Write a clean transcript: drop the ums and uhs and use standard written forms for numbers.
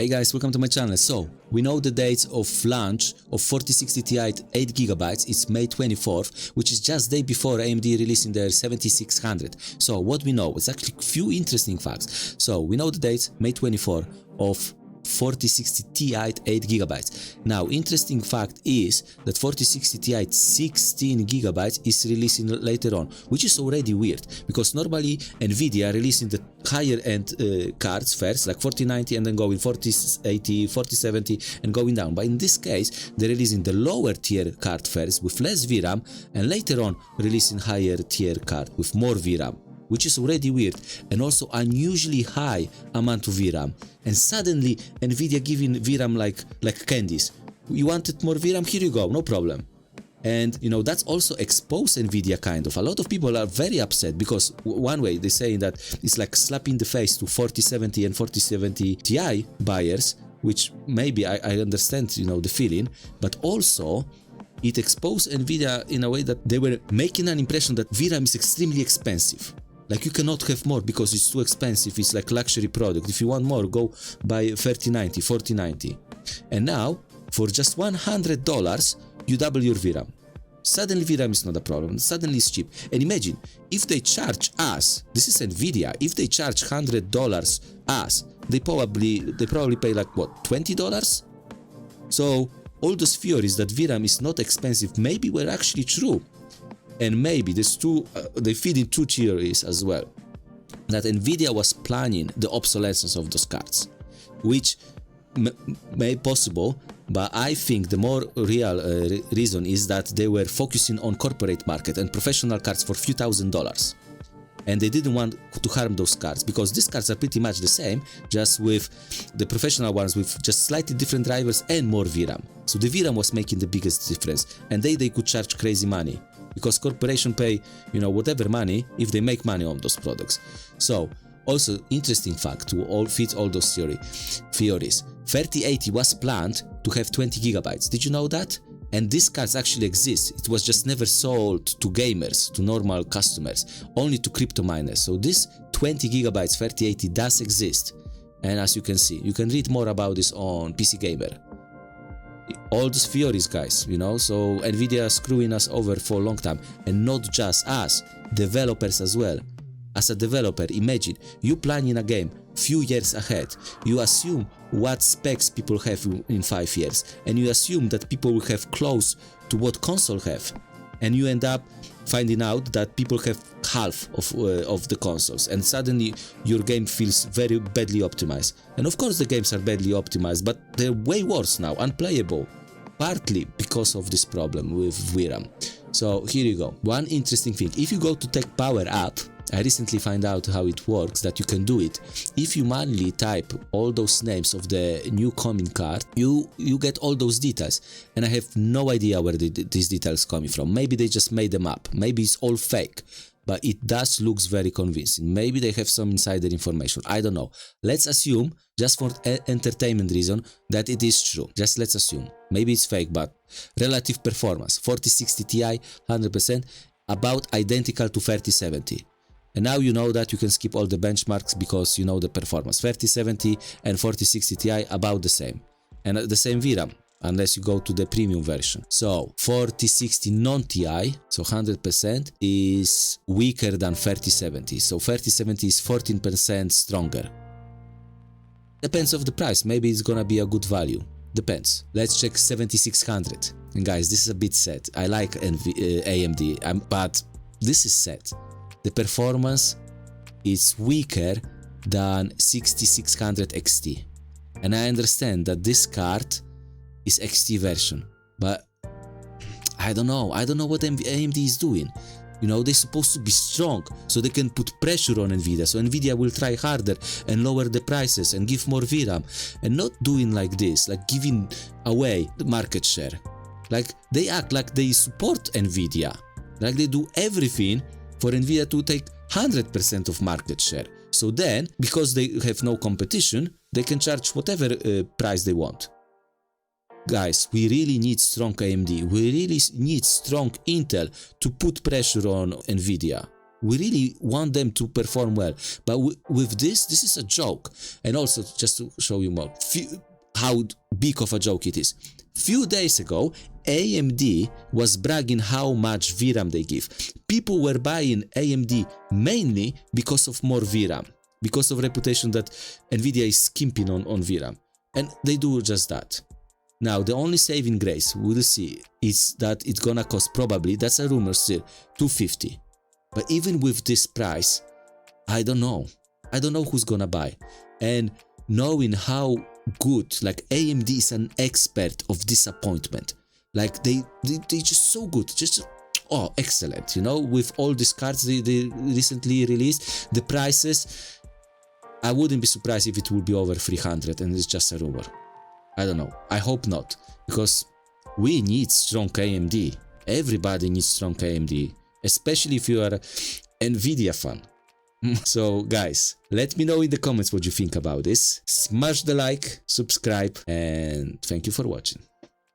Hey guys, welcome to my channel. So, we know the dates of launch of 4060 Ti 8GB, it's May 24th, which is just day before AMD releasing their 7600. So, what we know, it's actually a few interesting facts. So, we know the dates, May 24 of 4060 Ti 8GB. Now, interesting fact is that 4060 Ti 16GB is releasing later on, which is already weird, because normally Nvidia releasing the higher end cards first, like 4090, and then going 4080, 4070, and going down. But in this case, they're releasing the lower tier card first with less VRAM, and later on releasing higher tier card with more VRAM, which is already weird, and also unusually high amount of VRAM. And suddenly Nvidia giving VRAM like candies. You wanted more VRAM? Here you go, no problem. And you know, that's also exposed Nvidia kind of. A lot of people are very upset because one way they're saying that it's like slapping the face to 4070 and 4070 Ti buyers, which maybe I understand, you know, the feeling, but also it exposed Nvidia in a way that they were making an impression that VRAM is extremely expensive. Like, you cannot have more because it's too expensive, it's like luxury product. If you want more, go buy 3090, 4090. And now, for just $100, you double your VRAM. Suddenly VRAM is not a problem, suddenly it's cheap. And imagine, if they charge us, this is Nvidia, if they charge $100 us, they probably pay like what, $20? So, all those theories that VRAM is not expensive maybe were actually true. And maybe there's they feed in two theories as well. That Nvidia was planning the obsolescence of those cards, which may possible, but I think the more real reason is that they were focusing on corporate market and professional cards for few $1,000s. And they didn't want to harm those cards, because these cards are pretty much the same, just with the professional ones with just slightly different drivers and more VRAM. So the VRAM was making the biggest difference, and they could charge crazy money, because corporation pay, you know, whatever money if they make money on those products. So, also interesting fact to all fit all those theories. 3080 was planned to have 20GB. Did you know that? And these cards actually exist. It was just never sold to gamers, to normal customers, only to crypto miners. So this 20GB 3080 does exist. And as you can see, you can read more about this on PC Gamer. All these theories, guys, you know, so Nvidia is screwing us over for a long time, and not just us, developers as well. As a developer, imagine you planning a game few years ahead. You assume what specs people have in 5 years, and you assume that people will have close to what console have, and you end up finding out that people have half of the consoles, and suddenly your game feels very badly optimized. And of course the games are badly optimized, but they're way worse now, unplayable, partly because of this problem with VRAM. So here you go. One interesting thing, if you go to Tech Power app, I recently found out how it works, that you can do it. If you manually type all those names of the new coming card, you get all those details. And I have no idea where these details coming from. Maybe they just made them up. Maybe it's all fake. But it does looks very convincing. Maybe they have some insider information. I don't know. Let's assume, just for entertainment reason, that it is true. Just let's assume. Maybe it's fake, but relative performance. 4060 Ti, 100%, about identical to 3070. And now you know that you can skip all the benchmarks because you know the performance. 3070 and 4060 Ti about the same. And the same VRAM, unless you go to the premium version. So 4060 non-Ti, so 100%, is weaker than 3070. So 3070 is 14% stronger. Depends of the price. Maybe it's gonna be a good value. Depends. Let's check 7600. And guys, this is a bit sad. I like AMD, but this is sad. The performance is weaker than 6600 XT. And I understand that this card is XT version, but I don't know what AMD is doing. You know, they're supposed to be strong, so they can put pressure on Nvidia, so Nvidia will try harder and lower the prices and give more VRAM, and not doing like this, like giving away the market share. Like, they act like they support Nvidia, like they do everything for Nvidia to take 100% of market share. So then, because they have no competition, they can charge whatever price they want. Guys, we really need strong AMD, we really need strong Intel to put pressure on Nvidia. We really want them to perform well. But with this is a joke. And also, just to show you more, how big of a joke it is. Few days ago, AMD was bragging how much VRAM they give. People were buying AMD mainly because of more VRAM, because of reputation that Nvidia is skimping on VRAM. And they do just that. Now, the only saving grace we'll see is that it's gonna cost probably, that's a rumor still, $250. But even with this price, I don't know. I don't know who's gonna buy. And knowing how good, like AMD is an expert of disappointment. Like they just so good, just oh, excellent, you know, with all these cards they recently released, the prices, I wouldn't be surprised if it would be over 300 and it's just a rumor. I don't know, I hope not, because we need strong AMD, everybody needs strong AMD, especially if you are an Nvidia fan. So guys, let me know in the comments what you think about this, smash the like, subscribe, and thank you for watching.